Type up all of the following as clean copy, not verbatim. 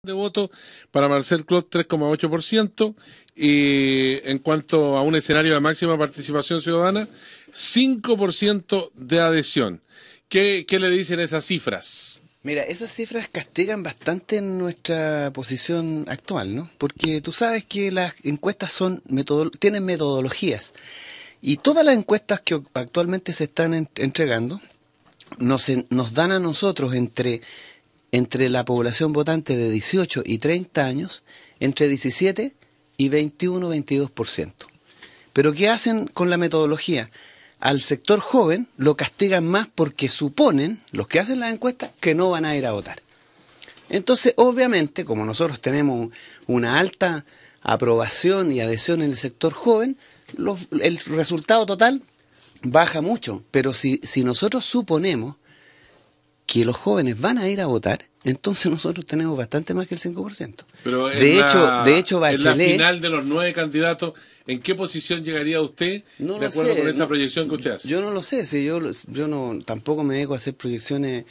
De voto para Marcel Clos 3,8%, y en cuanto a un escenario de máxima participación ciudadana, 5% de adhesión. ¿Qué le dicen esas cifras? Mira, esas cifras castigan bastante nuestra posición actual, ¿no? Porque tú sabes que las encuestas tienen metodologías, y todas las encuestas que actualmente se están entregando nos dan a nosotros entre la población votante de 18 y 30 años, entre 17 y 21-22%. Pero ¿qué hacen con la metodología? Al sector joven lo castigan más porque suponen, los que hacen las encuestas, que no van a ir a votar. Entonces, obviamente, como nosotros tenemos una alta aprobación y adhesión en el sector joven, el resultado total baja mucho. Pero si nosotros suponemos que los jóvenes van a ir a votar, entonces nosotros tenemos bastante más que el 5%. Pero de hecho, Bachelet... En la final de los 9 candidatos, ¿en qué posición llegaría usted de acuerdo con esa proyección que usted hace? Yo no lo sé, si yo no, tampoco me dedico a hacer proyecciones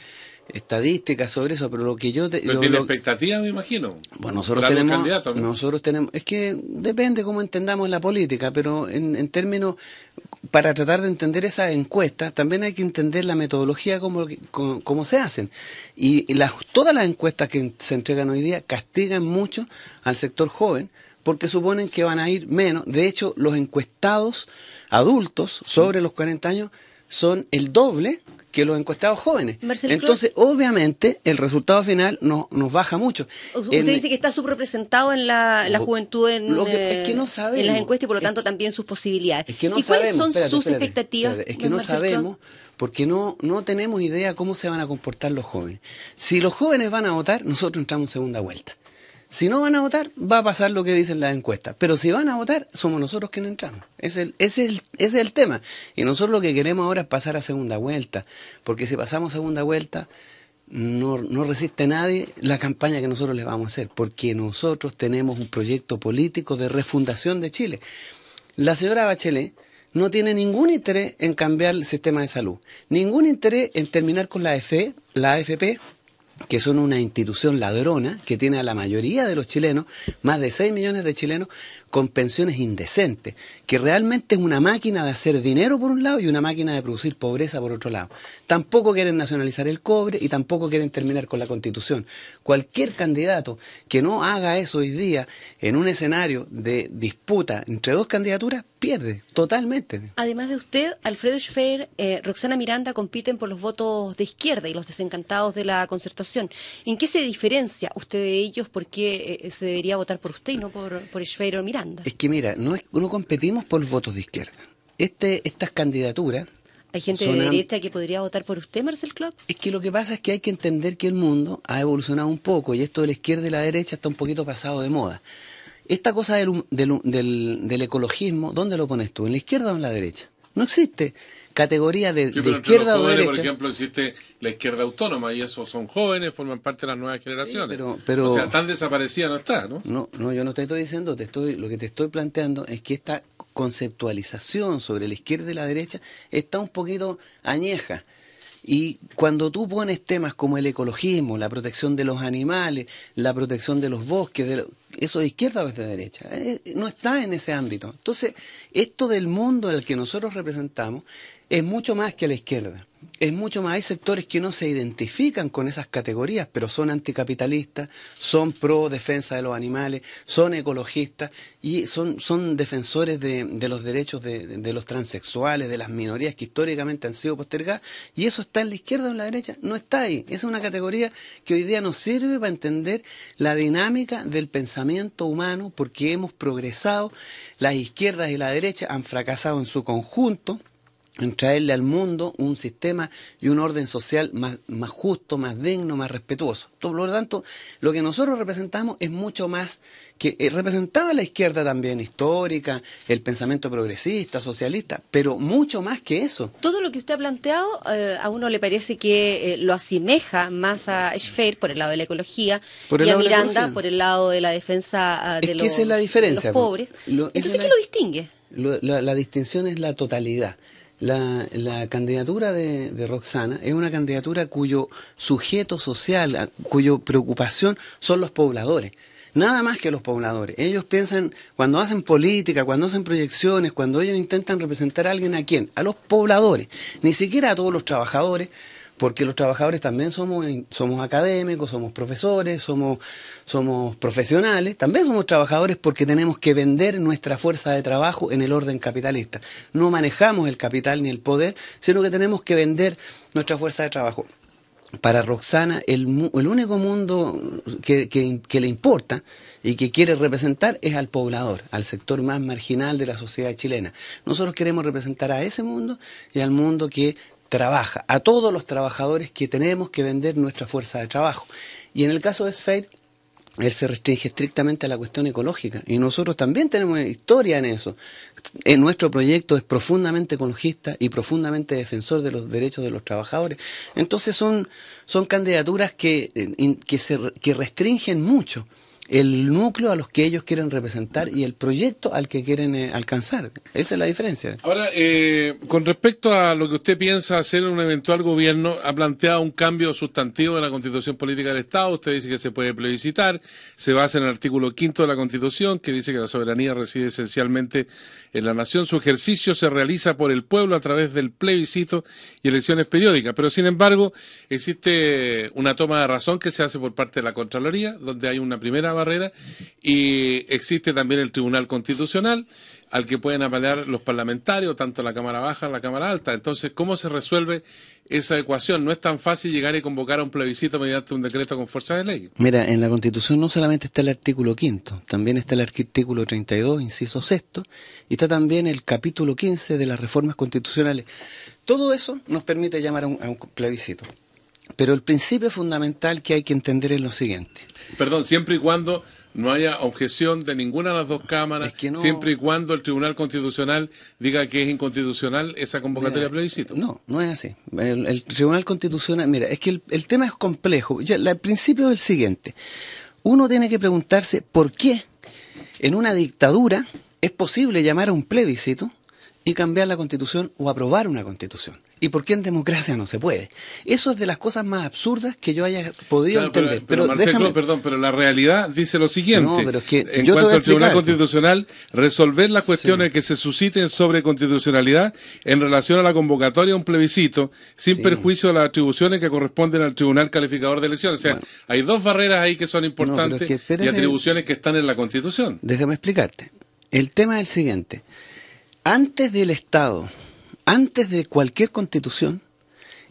estadísticas sobre eso, pero lo que yo... Pero tiene expectativa, me imagino. Bueno, nosotros tenemos... Es que depende cómo entendamos la política, pero en términos... Para tratar de entender esa encuesta, también hay que entender la metodología cómo se hacen. Y todas las encuestas que se entregan hoy día castigan mucho al sector joven, porque suponen que van a ir menos. De hecho, los encuestados adultos sobre los 40 años son el doble que los encuestados jóvenes. Entonces, obviamente, el resultado final nos baja mucho. Usted dice que está subrepresentado en la juventud es que no sabemos, en las encuestas y por lo tanto también sus posibilidades. Es que no ¿Y cuáles sabemos, son sus expectativas? Es que no sabemos porque no tenemos idea cómo se van a comportar los jóvenes. Si los jóvenes van a votar, nosotros entramos en segunda vuelta. Si no van a votar, va a pasar lo que dicen las encuestas. Pero si van a votar, somos nosotros quienes entramos. Ese es el tema. Y nosotros lo que queremos ahora es pasar a segunda vuelta. Porque si pasamos a segunda vuelta, no resiste nadie la campaña que nosotros le vamos a hacer. Porque nosotros tenemos un proyecto político de refundación de Chile. La señora Bachelet no tiene ningún interés en cambiar el sistema de salud. Ningún interés en terminar con la AFP, que son una institución ladrona que tiene a la mayoría de los chilenos, más de 6 millones de chilenos, con pensiones indecentes, que realmente es una máquina de hacer dinero por un lado y una máquina de producir pobreza por otro lado. Tampoco quieren nacionalizar el cobre y tampoco quieren terminar con la Constitución. Cualquier candidato que no haga eso hoy día en un escenario de disputa entre dos candidaturas, pierde totalmente. Además de usted, Alfredo Schffer, Roxana Miranda compiten por los votos de izquierda y los desencantados de la Concertación. ¿En qué se diferencia usted de ellos? ¿Por qué se debería votar por usted y no por Schffer o Miranda? Es que mira, no competimos por votos de izquierda. Estas candidaturas... ¿Hay gente de derecha que podría votar por usted, Marcel Clos? Es que lo que pasa es que hay que entender que el mundo ha evolucionado un poco y esto de la izquierda y la derecha está un poquito pasado de moda. Esta cosa del ecologismo, ¿dónde lo pones tú? ¿En la izquierda o en la derecha? No existe categoría de izquierda o derecha. Por ejemplo, existe la izquierda autónoma y esos son jóvenes, forman parte de las nuevas generaciones. Sí, pero, o sea, tan desaparecida no está, ¿no? No, yo no te estoy diciendo, lo que te estoy planteando es que esta conceptualización sobre la izquierda y la derecha está un poquito añeja. Y cuando tú pones temas como el ecologismo, la protección de los animales, la protección de los bosques, eso de izquierda o es de derecha, no está en ese ámbito. Entonces, esto del mundo al que nosotros representamos es mucho más que a la izquierda. Es mucho más, hay sectores que no se identifican con esas categorías, pero son anticapitalistas, son pro defensa de los animales, son ecologistas y son defensores de los derechos de los transexuales, de las minorías que históricamente han sido postergadas, y eso está en la izquierda o en la derecha, no está ahí. Es una categoría que hoy día nos sirve para entender la dinámica del pensamiento humano, porque hemos progresado, las izquierdas y la derecha han fracasado en su conjunto en traerle al mundo un sistema y un orden social más justo, más digno, más respetuoso. Por lo tanto, lo que nosotros representamos es mucho más que representaba la izquierda también histórica, el pensamiento progresista, socialista, pero mucho más que eso. Todo lo que usted ha planteado a uno le parece que lo asemeja más a Schffer por el lado de la ecología y a Miranda por el lado de la defensa de los pobres. Entonces, ¿qué lo distingue? La distinción es la totalidad. La candidatura de Roxana es una candidatura cuyo sujeto social, cuya preocupación son los pobladores. Nada más que los pobladores. Ellos piensan, cuando hacen política, cuando hacen proyecciones, cuando ellos intentan representar a alguien, ¿a quién? A los pobladores. Ni siquiera a todos los trabajadores, porque los trabajadores también somos académicos, somos profesores, somos profesionales, también somos trabajadores porque tenemos que vender nuestra fuerza de trabajo en el orden capitalista. No manejamos el capital ni el poder, sino que tenemos que vender nuestra fuerza de trabajo. Para Roxana, el único mundo que le importa y que quiere representar es al poblador, al sector más marginal de la sociedad chilena. Nosotros queremos representar a ese mundo y al mundo que trabaja, a todos los trabajadores que tenemos que vender nuestra fuerza de trabajo. Y en el caso de Sfeir, él se restringe estrictamente a la cuestión ecológica y nosotros también tenemos historia en eso. Nuestro proyecto es profundamente ecologista y profundamente defensor de los derechos de los trabajadores. Entonces son candidaturas que restringen mucho el núcleo a los que ellos quieren representar y el proyecto al que quieren alcanzar. Esa es la diferencia. Ahora, con respecto a lo que usted piensa hacer en un eventual gobierno, ha planteado un cambio sustantivo en la Constitución Política del Estado. Usted dice que se puede plebiscitar, se basa en el artículo 5 de la Constitución, que dice que la soberanía reside esencialmente en la nación. Su ejercicio se realiza por el pueblo a través del plebiscito y elecciones periódicas. Pero, sin embargo, existe una toma de razón que se hace por parte de la Contraloría, donde hay una primera barrera, y existe también el Tribunal Constitucional, al que pueden apelar los parlamentarios, tanto la Cámara Baja como la Cámara Alta. Entonces, ¿cómo se resuelve esa ecuación? No es tan fácil llegar y convocar a un plebiscito mediante un decreto con fuerza de ley. Mira, en la Constitución no solamente está el artículo 5, también está el artículo 32, inciso 6, y está también el capítulo 15 de las reformas constitucionales. Todo eso nos permite llamar a un plebiscito. Pero el principio fundamental que hay que entender es lo siguiente. Perdón, siempre y cuando no haya objeción de ninguna de las dos cámaras, es que no, siempre y cuando el Tribunal Constitucional diga que es inconstitucional esa convocatoria de plebiscito. No es así. El Tribunal Constitucional, mira, es que el tema es complejo. El principio es el siguiente. Uno tiene que preguntarse por qué en una dictadura es posible llamar a un plebiscito y cambiar la Constitución o aprobar una Constitución. ¿Y por qué en democracia no se puede? Eso es de las cosas más absurdas que yo haya podido entender. Pero Marcelo, pero la realidad dice lo siguiente. No, pero es que en cuanto al Tribunal Constitucional, resolver las cuestiones que se susciten sobre constitucionalidad en relación a la convocatoria de un plebiscito, sin perjuicio de las atribuciones que corresponden al Tribunal Calificador de Elecciones. O sea, hay dos barreras ahí que son importantes y atribuciones que están en la Constitución. Déjame explicarte. El tema es el siguiente. Antes del Estado, antes de cualquier constitución,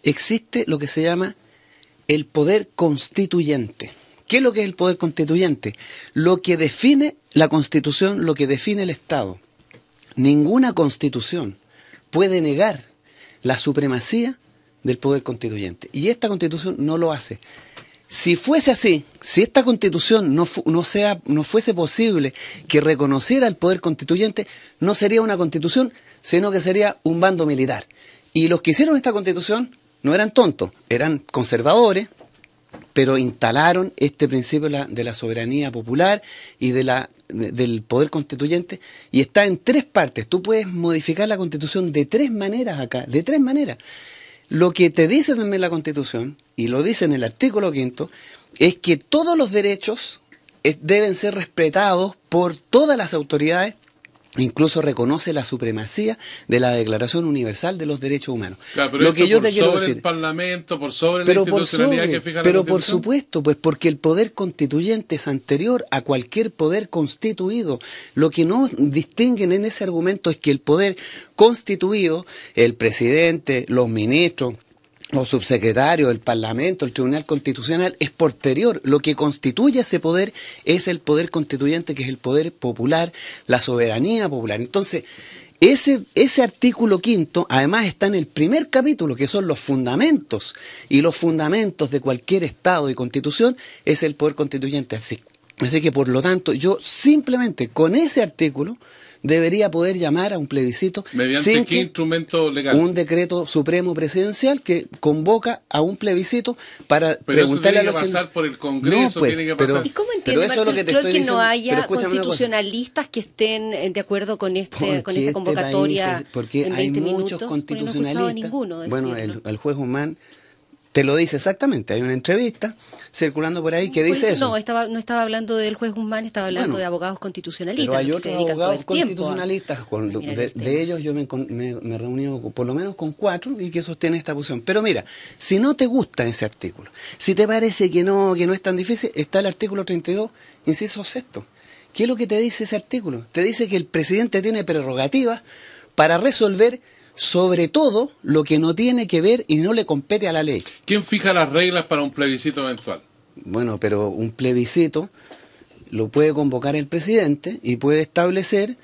existe lo que se llama el poder constituyente. ¿Qué es lo que es el poder constituyente? Lo que define la Constitución, lo que define el Estado. Ninguna constitución puede negar la supremacía del poder constituyente. Y esta Constitución no lo hace. Si fuese así, si esta Constitución no fuese posible que reconociera el poder constituyente, no sería una Constitución, sino que sería un bando militar. Y los que hicieron esta Constitución no eran tontos, eran conservadores, pero instalaron este principio de la soberanía popular y del poder constituyente, y está en tres partes. Tú puedes modificar la Constitución de tres maneras acá, de tres maneras. Lo que te dice también la Constitución, y lo dice en el artículo 5, es que todos los derechos deben ser respetados por todas las autoridades, incluso reconoce la supremacía de la Declaración Universal de los Derechos Humanos. Claro, pero lo que yo te quiero decir, el Parlamento, por sobre la institucionalidad que fija la Constitución. Pero por supuesto, pues porque el poder constituyente es anterior a cualquier poder constituido. Lo que no distinguen en ese argumento es que el poder constituido, el presidente, los ministros, los subsecretarios, el Parlamento, el Tribunal Constitucional, es posterior. Lo que constituye ese poder es el poder constituyente, que es el poder popular, la soberanía popular. Entonces, ese artículo 5, además, está en el primer capítulo, que son los fundamentos, y los fundamentos de cualquier Estado y Constitución es el poder constituyente. Así que, por lo tanto, yo simplemente con ese artículo debería poder llamar a un plebiscito. ¿Mediante sin qué que instrumento legal? un decreto supremo presidencial que convoca a un plebiscito para Pero preguntarle eso a tiene los que pasar por el Congreso, No, pues, tiene que pero- pasar... ¿Y cómo Pero entiende eso es lo Marcel que te Clot estoy que diciendo. no Pero haya escúchame una cosa. constitucionalistas que estén de acuerdo con con Porque esta convocatoria país porque en hay 20 muchos minutos? Porque no he escuchado a constitucionalistas. ninguno Bueno, decirlo. el juez Humán te lo dice exactamente. Hay una entrevista circulando por ahí que Por dice eso. No, no estaba hablando del juez Guzmán, estaba hablando Bueno, de abogados constitucionalistas. Pero hay los que se otros dedican todo abogados el tiempo a constitucionalistas, mirar el tema. de ellos yo me he reunido por lo menos con 4 y que sostienen esta posición. Pero mira, si no te gusta ese artículo, si te parece que no es tan difícil, está el artículo 32, inciso sexto. ¿Qué es lo que te dice ese artículo? Te dice que el presidente tiene prerrogativas para resolver sobre todo lo que no tiene que ver y no le compete a la ley. ¿Quién fija las reglas para un plebiscito eventual? Bueno, pero un plebiscito lo puede convocar el presidente y puede establecer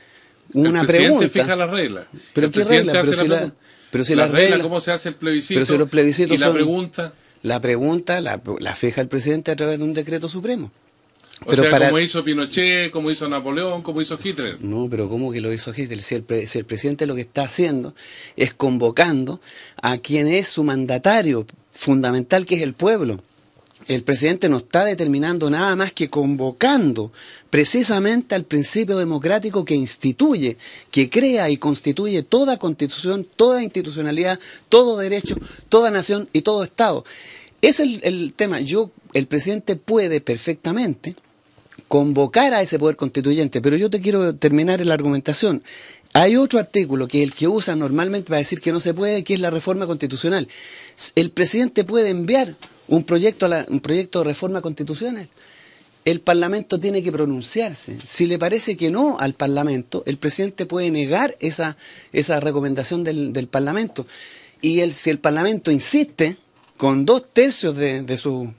una el presidente pregunta. fija las reglas. ¿Pero el qué presidente regla? hace Pero si la la- pregunta. pero si la las regla, reglas- cómo se hace el plebiscito. Pero si los plebiscitos y la son- pregunta. La pregunta la fija el presidente a través de un decreto supremo. O Pero sea, como hizo Pinochet, como hizo Napoleón, como hizo Hitler. No, pero ¿cómo que lo hizo Hitler? Si el presidente lo que está haciendo es convocando a quien es su mandatario fundamental, que es el pueblo. El presidente no está determinando nada más que convocando precisamente al principio democrático que instituye, que crea y constituye toda constitución, toda institucionalidad, todo derecho, toda nación y todo Estado. Ese es el tema. El presidente puede perfectamente convocar a ese poder constituyente, pero yo te quiero terminar en la argumentación. Hay otro artículo que es el que usan normalmente para decir que no se puede, que es la reforma constitucional. El presidente puede enviar un proyecto de reforma constitucional. El Parlamento tiene que pronunciarse. Si le parece que no al Parlamento, el presidente puede negar esa recomendación del Parlamento. Y si el Parlamento insiste con 2/3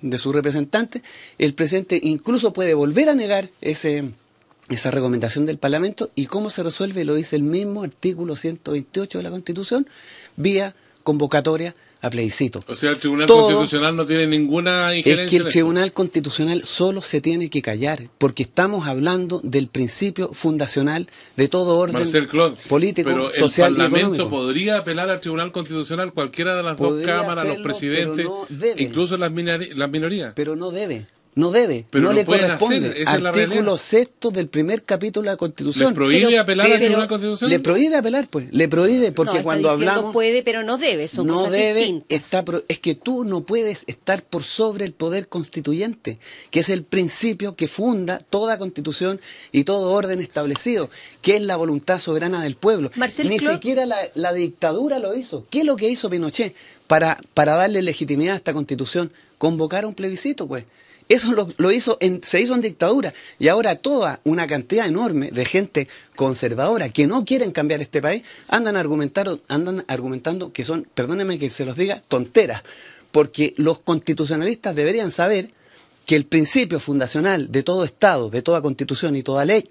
de su representante, el presidente incluso puede volver a negar esa recomendación del Parlamento. ¿Y cómo se resuelve? Lo dice el mismo artículo 128 de la Constitución, vía convocatoria a plebiscito. O sea, el Tribunal Todo- Constitucional no tiene ninguna injerencia Es que en el esto. Tribunal Constitucional solo se tiene que callar, porque estamos hablando del principio fundacional de todo orden Marcel Clot, político, pero social el y Parlamento económico. podría apelar al Tribunal Constitucional, cualquiera de las dos Podría cámaras, los hacerlo, presidentes, pero no debe. incluso las minorías. Pero no debe, Pero no lo le pueden corresponde. hacer, esa es la Artículo realidad. sexto del primer capítulo de la Constitución. ¿Les prohíbe Pero- apelar al pero- Tribunal Constitucional? Le prohíbe apelar, pues. Le prohíbe, porque No, está cuando diciendo hablamos... puede, pero no debe, son no cosas debe, distintas. es que tú no puedes estar por sobre el poder constituyente, que es el principio que funda toda constitución y todo orden establecido, que es la voluntad soberana del pueblo. Marcel Ni Clot- siquiera la dictadura lo hizo. ¿Qué es lo que hizo Pinochet para darle legitimidad a esta constitución? Convocar a un plebiscito, pues. Eso se hizo en dictadura, y ahora toda una cantidad enorme de gente conservadora que no quieren cambiar este país andan argumentando que son, perdónenme que se los diga, tonteras, porque los constitucionalistas deberían saber que el principio fundacional de todo Estado, de toda constitución y toda ley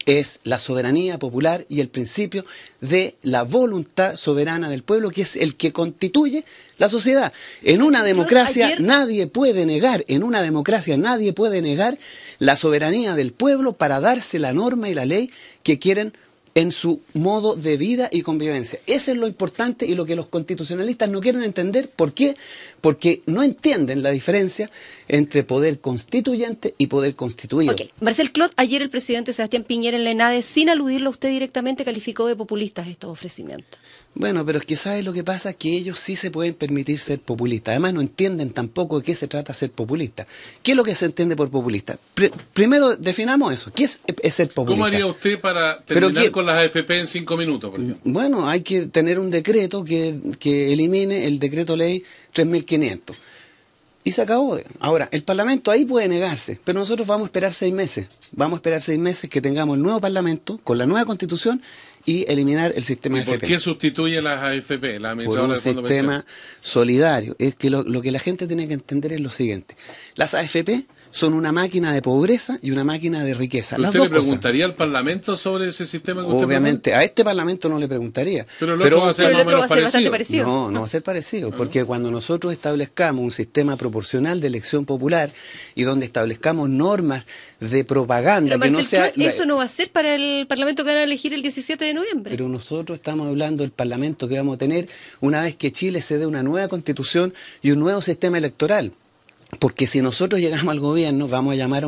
es la soberanía popular y el principio de la voluntad soberana del pueblo, que es el que constituye la sociedad. En una democracia ayer- nadie puede negar la soberanía del pueblo para darse la norma y la ley que quieren en su modo de vida y convivencia. Eso es lo importante y lo que los constitucionalistas no quieren entender. ¿Por qué? Porque no entienden la diferencia entre poder constituyente y poder constituido. Ok. Marcel Clot, ayer el presidente Sebastián Piñera en la ENADE, sin aludirlo a usted directamente, calificó de populistas estos ofrecimientos. Bueno, pero es que ¿sabes lo que pasa? Que ellos sí se pueden permitir ser populistas. Además no entienden tampoco de qué se trata ser populista. ¿Qué es lo que se entiende por populista? Primero definamos eso. ¿Qué es ser populista? ¿Cómo haría usted para Pero terminar que- con las AFP en 5 minutos, por ejemplo? Bueno, hay que tener un decreto que elimine el decreto ley 3.500. Y se acabó. Ahora, el Parlamento ahí puede negarse, pero nosotros vamos a esperar 6 meses. Vamos a esperar 6 meses que tengamos el nuevo Parlamento con la nueva Constitución y eliminar el sistema ¿Y por AFP. qué sustituye las AFP, la Por administradora un de fondo de sistema pensión? solidario. Es que lo que la gente tiene que entender es lo siguiente. Las AFP son una máquina de pobreza y una máquina de riqueza. Las ¿Usted dos le preguntaría al Parlamento sobre ese sistema que usted Obviamente, propone? a este Parlamento no le preguntaría. Pero el otro va a ser Pero más el o otro menos va a ser bastante parecido. parecido. No va a ser parecido, porque cuando nosotros establezcamos un sistema proporcional de elección popular y donde establezcamos normas de propaganda Pero que no Marcel sea... Clot, eso no va a ser para el Parlamento que van a elegir el 17 de noviembre. Pero nosotros estamos hablando del Parlamento que vamos a tener una vez que Chile se dé una nueva constitución y un nuevo sistema electoral. Porque si nosotros llegamos al gobierno, vamos a llamar a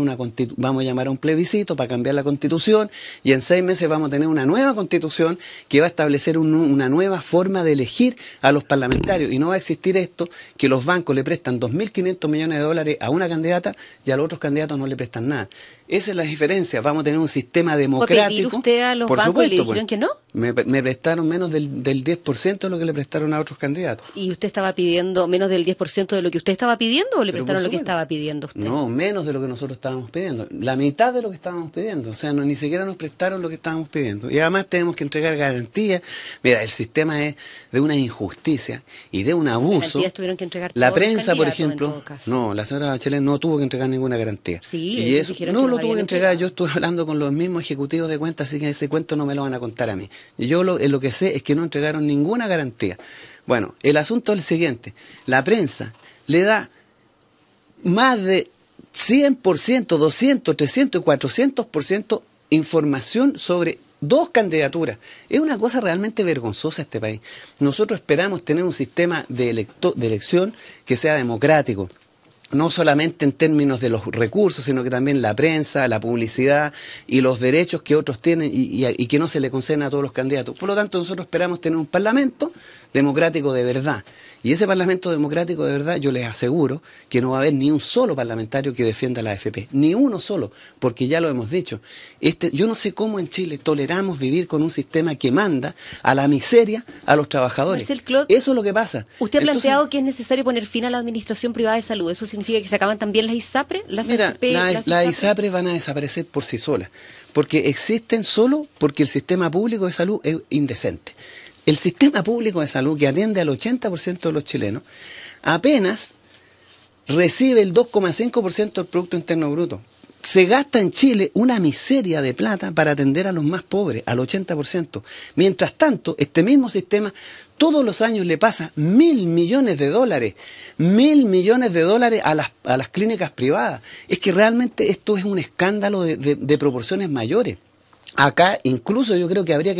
un plebiscito para cambiar la constitución y en 6 meses vamos a tener una nueva constitución que va a establecer una nueva forma de elegir a los parlamentarios. Y no va a existir esto que los bancos le prestan 2.500 millones de dólares a una candidata y a los otros candidatos no le prestan nada. Esa es la diferencia. Vamos a tener un sistema democrático. ¿Fue pedir usted a los Por bancos y le supuesto, dijeron que no? Me prestaron menos del 10% de lo que le prestaron a otros candidatos. ¿Y usted estaba pidiendo menos del 10% de lo que usted estaba pidiendo o le Pero prestaron lo por que supuesto. estaba pidiendo usted? No, menos de lo que nosotros estábamos pidiendo. La mitad de lo que estábamos pidiendo. O sea, ni siquiera nos prestaron lo que estábamos pidiendo. Y además tenemos que entregar garantías. Mira, el sistema es de una injusticia y de un abuso. Garantías tuvieron que entregar La todos los prensa, por candidatos, en ejemplo, todo caso. no, la señora Bachelet no tuvo que entregar ninguna garantía. Sí, y ellos eso, dijeron no que lo los tuvo que habían entregar. entregado. Yo estuve hablando con los mismos ejecutivos de cuentas, así que ese cuento no me lo van a contar a mí. Yo lo que sé es que no entregaron ninguna garantía. Bueno, el asunto es el siguiente. La prensa le da más de 100%, 200, 300 y 400% información sobre 2 candidaturas. Es una cosa realmente vergonzosa este país. Nosotros esperamos tener un sistema de elección que sea democrático. No solamente en términos de los recursos, sino que también la prensa, la publicidad y los derechos que otros tienen y que no se le conceden a todos los candidatos. Por lo tanto, nosotros esperamos tener un parlamento democrático de verdad. Y ese parlamento democrático de verdad, yo les aseguro que no va a haber ni un solo parlamentario que defienda la AFP. Ni uno solo, porque ya lo hemos dicho. Yo no sé cómo en Chile toleramos vivir con un sistema que manda a la miseria a los trabajadores. Marcel Clot, eso es lo que pasa. Usted ha Entonces, planteado que es necesario poner fin a la administración privada de salud. ¿Eso significa que se acaban también las ISAPRE? ¿Las Mira, AFP, las ISAPRE van a desaparecer por sí solas, porque existen solo porque el sistema público de salud es indecente. El sistema público de salud, que atiende al 80% de los chilenos, apenas recibe el 2,5% del Producto Interno Bruto. Se gasta en Chile una miseria de plata para atender a los más pobres, al 80%. Mientras tanto, este mismo sistema todos los años le pasa $1.000 millones, $1.000 millones a las clínicas privadas. Es que realmente esto es un escándalo de proporciones mayores. Acá incluso yo creo que habría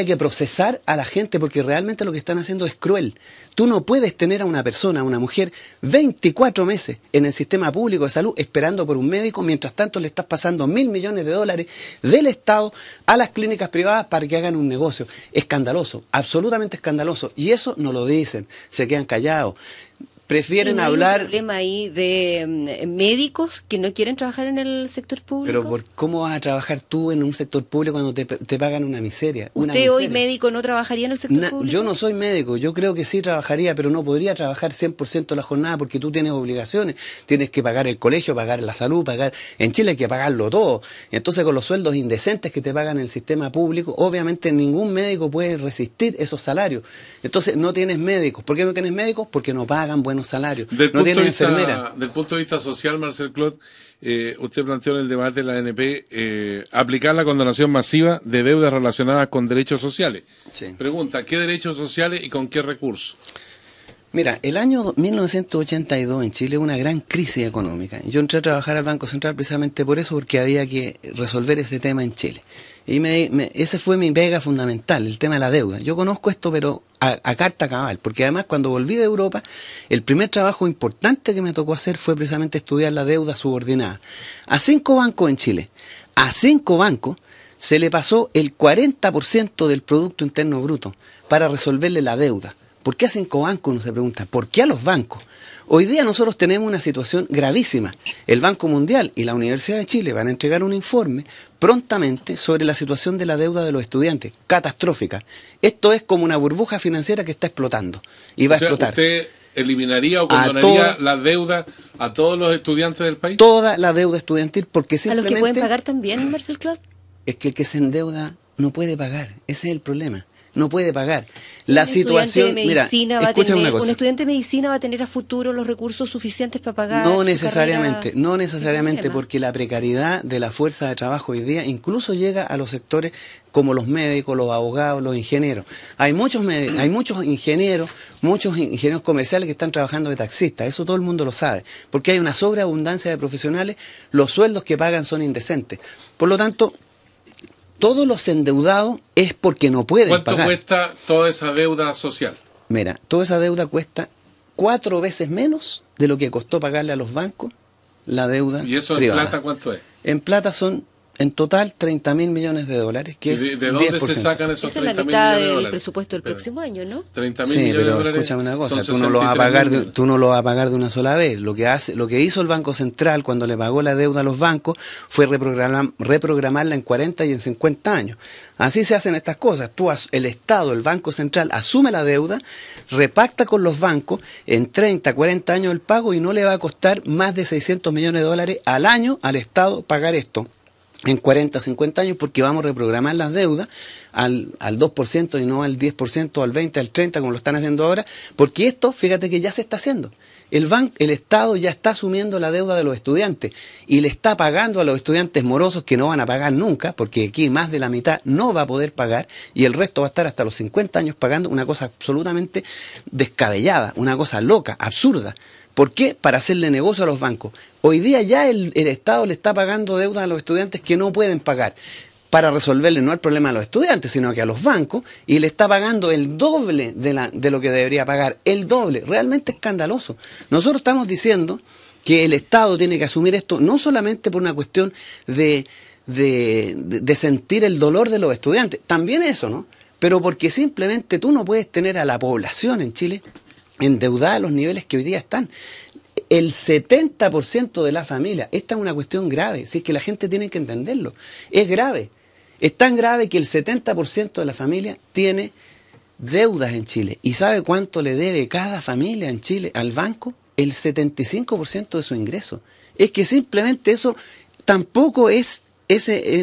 que procesar a la gente porque realmente lo que están haciendo es cruel. Tú no puedes tener a una persona, a una mujer, 24 meses en el sistema público de salud esperando por un médico, mientras tanto le estás pasando $1.000 millones del Estado a las clínicas privadas para que hagan un negocio. Escandaloso, absolutamente escandaloso. Y eso no lo dicen, se quedan callados. Prefieren hablar... ¿Hay un problema ahí de médicos que no quieren trabajar en el sector público? Pero ¿cómo vas a trabajar tú en un sector público cuando te pagan una miseria? ¿Usted hoy médico no trabajaría en el sector público? Yo no soy médico, yo creo que sí trabajaría, pero no podría trabajar 100% la jornada porque tú tienes obligaciones. Tienes que pagar el colegio, pagar la salud, pagar... En Chile hay que pagarlo todo. Entonces con los sueldos indecentes que te pagan en el sistema público, obviamente ningún médico puede resistir esos salarios. Entonces no tienes médicos. ¿Por qué no tienes médicos? Porque no pagan buenos salarios. No tienes enfermera. Del punto de vista social, Marcel Clot, usted planteó en el debate de la ANP aplicar la condonación masiva de deudas relacionadas con derechos sociales. Sí. Pregunta, ¿qué derechos sociales y con qué recursos? Mira, el año 1982 en Chile hubo una gran crisis económica. Yo entré a trabajar al Banco Central precisamente por eso, porque había que resolver ese tema en Chile. Y ese fue mi pega fundamental, el tema de la deuda. Yo conozco esto, pero a carta cabal, porque además cuando volví de Europa, el primer trabajo importante que me tocó hacer fue precisamente estudiar la deuda subordinada. A 5 bancos en Chile, a 5 bancos se le pasó el 40% del Producto Interno Bruto para resolverle la deuda. ¿Por qué a 5 bancos? Uno se pregunta. ¿Por qué a los bancos? Hoy día nosotros tenemos una situación gravísima. El Banco Mundial y la Universidad de Chile van a entregar un informe prontamente sobre la situación de la deuda de los estudiantes, catastrófica. Esto es como una burbuja financiera que está explotando y va a explotar. ¿Usted eliminaría o condonaría la deuda a todos los estudiantes del país? Toda la deuda estudiantil, porque ¿A simplemente... los que pueden pagar también, Marcel Clot? Es que el que se endeuda no puede pagar, ese es el problema. no puede pagar. La situación, mira, escúchame una cosa. Un estudiante de medicina va a tener a futuro los recursos suficientes para pagar. No necesariamente, carrera, porque la precariedad de la fuerza de trabajo hoy día incluso llega a los sectores como los médicos, los abogados, los ingenieros. Hay muchos ingenieros comerciales que están trabajando de taxistas, eso todo el mundo lo sabe, porque hay una sobreabundancia de profesionales, los sueldos que pagan son indecentes. Por lo tanto, todos los endeudados es porque no pueden pagar. ¿Cuánto cuesta toda esa deuda social? Mira, toda esa deuda cuesta 4 veces menos de lo que costó pagarle a los bancos la deuda ¿Y eso privada. en plata cuánto es? En plata son, en total, 30.000 millones de dólares, que ¿Y es de dónde 10%. se sacan esos 30.000 millones de dólares? Esa es la mitad del presupuesto del próximo año, ¿no? 30.000 Sí, millones de pero dólares. escúchame una cosa, son tú no lo vas a 63.000 pagar millones. tú no lo vas a pagar de una sola vez. Lo que hizo el Banco Central cuando le pagó la deuda a los bancos fue reprogramarla en 40 y en 50 años. Así se hacen estas cosas. El Estado, el Banco Central, asume la deuda, repacta con los bancos en 30, 40 años el pago y no le va a costar más de 600 millones de dólares al año al Estado pagar esto en 40, 50 años, porque vamos a reprogramar las deudas al 2% y no al 10%, al 20%, al 30%, como lo están haciendo ahora, porque esto, fíjate que ya se está haciendo. El Estado ya está asumiendo la deuda de los estudiantes y le está pagando a los estudiantes morosos que no van a pagar nunca, porque aquí más de la mitad no va a poder pagar y el resto va a estar hasta los 50 años pagando, una cosa absolutamente descabellada, una cosa loca, absurda. ¿Por qué? Para hacerle negocio a los bancos. Hoy día ya el Estado le está pagando deudas a los estudiantes que no pueden pagar, para resolverle no el problema a los estudiantes, sino que a los bancos, y le está pagando el doble de lo que debería pagar, el doble. Realmente escandaloso. Nosotros estamos diciendo que el Estado tiene que asumir esto no solamente por una cuestión de sentir el dolor de los estudiantes, también eso, ¿no? Pero porque simplemente tú no puedes tener a la población en Chile endeudada a los niveles que hoy día están. El 70% de la familia, esta es una cuestión grave, si es que la gente tiene que entenderlo, es grave. Es tan grave que el 70% de la familia tiene deudas en Chile. ¿Y sabe cuánto le debe cada familia en Chile al banco? El 75% de su ingreso. Es que simplemente eso tampoco es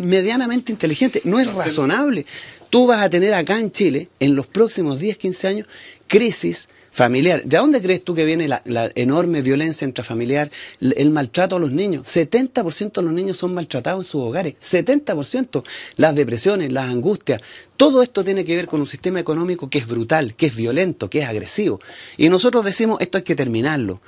medianamente inteligente, no es razonable. Tú vas a tener acá en Chile, en los próximos 10, 15 años, crisis familiar. ¿De dónde crees tú que viene la enorme violencia intrafamiliar, el maltrato a los niños? 70% de los niños son maltratados en sus hogares, 70%. Las depresiones, las angustias, todo esto tiene que ver con un sistema económico que es brutal, que es violento, que es agresivo. Y nosotros decimos, esto hay que terminarlo,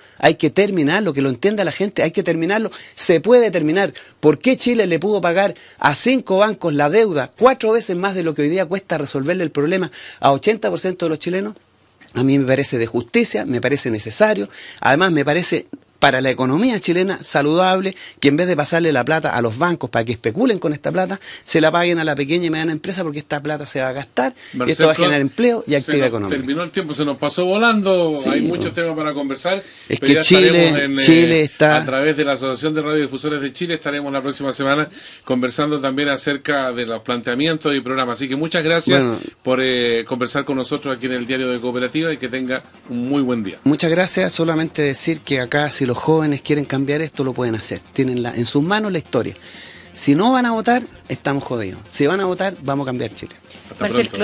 que lo entienda la gente, hay que terminarlo. Se puede terminar. ¿Por qué Chile le pudo pagar a 5 bancos la deuda 4 veces más de lo que hoy día cuesta resolverle el problema a 80% de los chilenos? A mí me parece de justicia, me parece necesario, además me parece para la economía chilena saludable que en vez de pasarle la plata a los bancos para que especulen con esta plata, se la paguen a la pequeña y mediana empresa, porque esta plata se va a gastar, y esto va a generar empleo y actividad económica. Terminó el tiempo, se nos pasó volando, sí, hay muchos temas para conversar. Es pero que Chile está... A través de la Asociación de Radiodifusores de Chile estaremos la próxima semana conversando también acerca de los planteamientos y programas. Así que muchas gracias por conversar con nosotros aquí en el Diario de Cooperativa y que tenga un muy buen día. Muchas gracias, solamente decir que acá si los jóvenes quieren cambiar esto lo pueden hacer, tienen en sus manos la historia. Si no van a votar, estamos jodidos. Si van a votar, vamos a cambiar Chile. Hasta pronto.